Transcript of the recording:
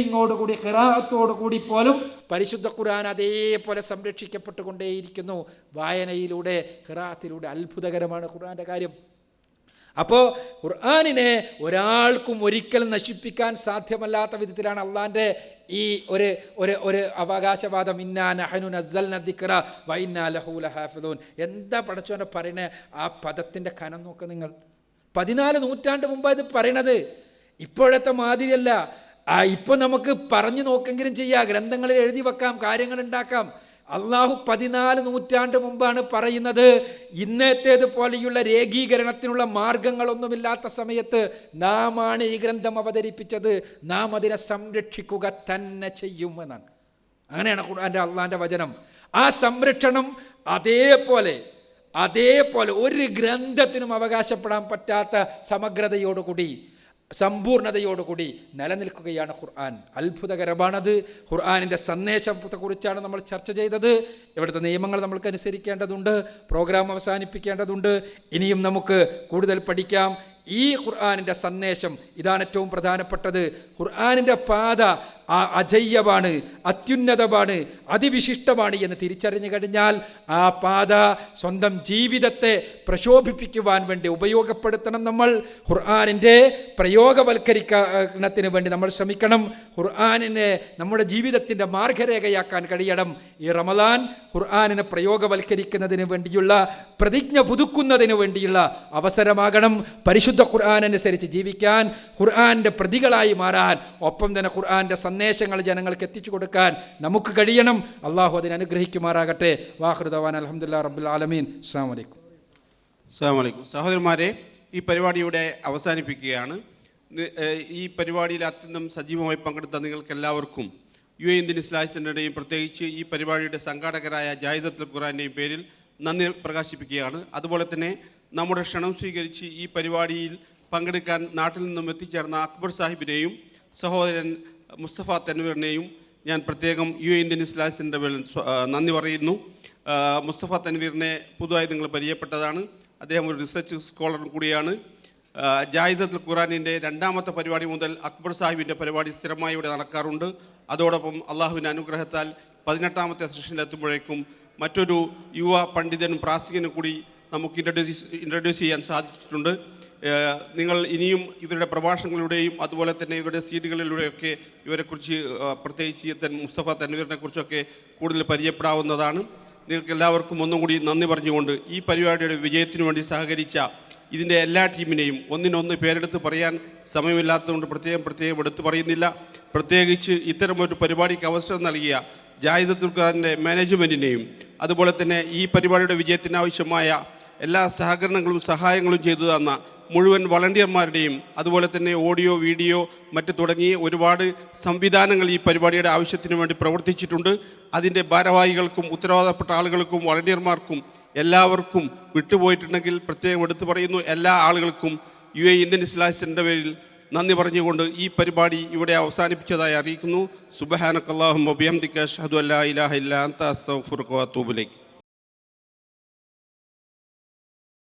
ോടുകൂടി ഖിറാഅത്തോടുകൂടി പോലും പരിശുദ്ധ ഖുർആൻ അതേപോലെ സംരക്ഷിക്കപ്പെട്ടുകൊണ്ടേയിരിക്കുന്നു. വായനയിലൂടെ, ഖിറാഅത്തിലൂടെ. അത്ഭുതകരമാണ് ഖുർആന്റെ കാര്യം. അപ്പോൾ ഖുർആനിനെ ഒരാൾക്കും ഒരിക്കലും നശിപ്പിക്കാൻ സാധ്യമല്ലാത്ത വിധത്തിലാണ് അള്ളാന്റെ ഈ ഒരു അവകാശവാദം. ഇന്നാ നഹ്നു നസ്സൽന ദിക്റ വ ഇന്നാ ലഹു ലഹാഫിദൂൻ. എന്താ പടച്ചോനെ പറയണേ? ആ പദത്തിന്റെ കനം നോക്ക് നിങ്ങൾ. 14 നൂറ്റാണ്ട് മുമ്പ് ഇത് പറയണത്. ഇപ്പോഴത്തെ മാതിരിയല്ല. ഇപ്പൊ നമുക്ക് പറഞ്ഞു നോക്കെങ്കിലും ചെയ്യാം, ഗ്രന്ഥങ്ങളിൽ എഴുതി വെക്കാം, കാര്യങ്ങൾ ഉണ്ടാക്കാം. അള്ളാഹു 14 നൂറ്റാണ്ട് മുമ്പാണ് പറയുന്നത്. ഇന്നത്തേതുപോലെയുള്ള രേഖീകരണത്തിനുള്ള മാർഗങ്ങളൊന്നുമില്ലാത്ത സമയത്ത് നാം ആണ് ഈ ഗ്രന്ഥം അവതരിപ്പിച്ചത്, നാം അതിനെ സംരക്ഷിക്കുക തന്നെ ചെയ്യുമെന്നാണ്. അങ്ങനെയാണ് ഖുർആന്റെ അള്ളാന്റെ വചനം. ആ സംരക്ഷണം അതേപോലെ ഒരു ഗ്രന്ഥത്തിനും അവകാശപ്പെടാൻ പറ്റാത്ത സമഗ്രതയോടുകൂടി, സമ്പൂർണതയോടുകൂടി നിലനിൽക്കുകയാണ് ഖുർആൻ. അത്ഭുതകരമാണത്. ഖുർആനിൻ്റെ സന്ദേശത്തെക്കുറിച്ചാണ് നമ്മൾ ചർച്ച ചെയ്തത്. ഇവിടുത്തെ നിയമങ്ങൾ നമ്മൾക്ക് അനുസരിക്കേണ്ടതുണ്ട്. പ്രോഗ്രാം അവസാനിപ്പിക്കേണ്ടതുണ്ട്. ഇനിയും നമുക്ക് കൂടുതൽ പഠിക്കാം. ഈ ഖുർആനിൻ്റെ സന്ദേശം ഇതാണ് ഏറ്റവും പ്രധാനപ്പെട്ടത്. ഖുർആനിൻ്റെ പാത അജയ്യമാണ്, അത്യുന്നതമാണ്, അതിവിശിഷ്ടമാണ് എന്ന് തിരിച്ചറിഞ്ഞു കഴിഞ്ഞാൽ ആ പാത സ്വന്തം ജീവിതത്തെ പ്രശോഭിപ്പിക്കുവാൻ വേണ്ടി ഉപയോഗപ്പെടുത്തണം. നമ്മൾ ഖുർആനിൻ്റെ പ്രയോഗവൽക്കരിക്കണത്തിന് വേണ്ടി നമ്മൾ ശ്രമിക്കണം. ഖുർആനിനെ നമ്മുടെ ജീവിതത്തിൻ്റെ മാർഗരേഖയാക്കാൻ കഴിയണം. ഈ റമദാൻ ഖുർആനിനെ പ്രയോഗവൽക്കരിക്കുന്നതിന് വേണ്ടിയുള്ള, പ്രതിജ്ഞ പുതുക്കുന്നതിന് വേണ്ടിയുള്ള അവസരമാകണം. പരിശുദ്ധ ഖുർആനനുസരിച്ച് ജീവിക്കാൻ, ഖുർആന്റെ പ്രതികളായി മാറാൻ, ഒപ്പം തന്നെ ഖുർആന്റെ സന്ദേശങ്ങൾ ജനങ്ങൾക്ക് എത്തിച്ചു കൊടുക്കാൻ നമുക്ക് കഴിയണം. അള്ളാഹു അതിനെ അനുഗ്രഹിക്കുമാറാകട്ടെ. വാഖിറു ദഅ്വാനാ അൽഹംദുലില്ലാഹി റബ്ബിൽ ആലമീൻ. അസ്സലാമു അലൈക്കും. അസ്സലാമു അലൈക്കും. സഹോദരന്മാരെ, ഈ പരിപാടി ഇവിടെ അവസാനിപ്പിക്കുകയാണ്. ഈ പരിപാടിയിൽ അത്യന്തം സജീവമായി പങ്കെടുത്ത നിങ്ങൾക്കെല്ലാവർക്കും UAE ഇന്ത്യൻ ഇസ്ലാമിക് സെൻ്ററിൻ്റെയും പ്രത്യേകിച്ച് ഈ പരിപാടിയുടെ സംഘാടകരായ ജായിസത്തുൽ ഖുർആൻ്റെയും പേരിൽ നന്ദി പ്രകാശിപ്പിക്കുകയാണ്. അതുപോലെ തന്നെ നമ്മുടെ ക്ഷണം സ്വീകരിച്ച് ഈ പരിപാടിയിൽ പങ്കെടുക്കാൻ നാട്ടിൽ നിന്നും എത്തിച്ചേർന്ന അക്ബർ സാഹിബിനെയും സഹോദരൻ മുസ്തഫ തൻവീറിനെയും ഞാൻ പ്രത്യേകം UAE ഇന്ത്യൻ ഇസ്ലാമിക് സെൻ്ററിൻ്റെ പേരിൽ നന്ദി പറയുന്നു. മുസ്തഫ തൻവീറിനെ പുതുതായി നിങ്ങൾ പരിചയപ്പെട്ടതാണ്. അദ്ദേഹം ഒരു റിസർച്ച് സ്കോളറും കൂടിയാണ്. ജായിസത്തുൽ ഖുർആനിൻ്റെ 2ാമത്തെ പരിപാടി മുതൽ അക്ബർ സാഹിബിൻ്റെ പരിപാടി സ്ഥിരമായി ഇവിടെ നടക്കാറുണ്ട്. അതോടൊപ്പം അള്ളാഹുവിൻ്റെ അനുഗ്രഹത്താൽ 18ാമത്തെ സെഷനിലെത്തുമ്പോഴേക്കും മറ്റൊരു യുവ പണ്ഡിതനും പ്രാസംഗികനും കൂടി നമുക്ക് ഇൻട്രൊഡ്യൂസ് ചെയ്യാൻ സാധിച്ചിട്ടുണ്ട്. നിങ്ങൾ ഇനിയും ഇവരുടെ പ്രഭാഷണങ്ങളിലൂടെയും അതുപോലെ തന്നെ ഇവരുടെ സീഡുകളിലൂടെയൊക്കെ ഇവരെക്കുറിച്ച്, പ്രത്യേകിച്ച് മുസ്തഫ തൻവീറിനെ കുറിച്ചൊക്കെ കൂടുതൽ പരിചയപ്പെടാവുന്നതാണ്. നിങ്ങൾക്ക് എല്ലാവർക്കും ഒന്നും കൂടി നന്ദി പറഞ്ഞുകൊണ്ട് ഈ പരിപാടിയുടെ വിജയത്തിനു വേണ്ടി സഹകരിച്ച ഇതിൻ്റെ എല്ലാ ടീമിനെയും ഒന്നിനൊന്ന് പേരെടുത്ത് പറയാൻ സമയമില്ലാത്തതുകൊണ്ട് പ്രത്യേകം എടുത്തു പറയുന്നില്ല. പ്രത്യേകിച്ച് ഇത്തരമൊരു പരിപാടിക്ക് അവസരം നൽകിയ ജായിസത്തുൽ ഖുർആനിൻ്റെ മാനേജ്മെൻറ്റിനെയും അതുപോലെ തന്നെ ഈ പരിപാടിയുടെ വിജയത്തിനാവശ്യമായ എല്ലാ സഹകരണങ്ങളും സഹായങ്ങളും ചെയ്തു തന്ന മുഴുവൻ വളണ്ടിയർമാരുടെയും, അതുപോലെ തന്നെ ഓഡിയോ, വീഡിയോ മറ്റ് തുടങ്ങി ഒരുപാട് സംവിധാനങ്ങൾ ഈ പരിപാടിയുടെ ആവശ്യത്തിന് വേണ്ടി പ്രവർത്തിച്ചിട്ടുണ്ട്. അതിൻ്റെ ഭാരവാഹികൾക്കും ഉത്തരവാദപ്പെട്ട ആളുകൾക്കും വളണ്ടിയർമാർക്കും എല്ലാവർക്കും വിട്ടുപോയിട്ടുണ്ടെങ്കിൽ പ്രത്യേകം എടുത്തു പറയുന്നു. എല്ലാ ആളുകൾക്കും UAE ഇന്ത്യൻ ഇസ്ലാമിക് സെൻ്ററിൻ്റെ പേരിൽ നന്ദി പറഞ്ഞുകൊണ്ട് ഈ പരിപാടി ഇവിടെ അവസാനിപ്പിച്ചതായി അറിയിക്കുന്നു. സുബ്ഹാനക്കല്ലാഹുമ്മ വബിഹംദിക അശ്ഹദു അല്ലാ ഇലാഹ ഇല്ലാ അൻത അസ്തഗ്ഫിറുക വഅതൂബു ഇലൈക്.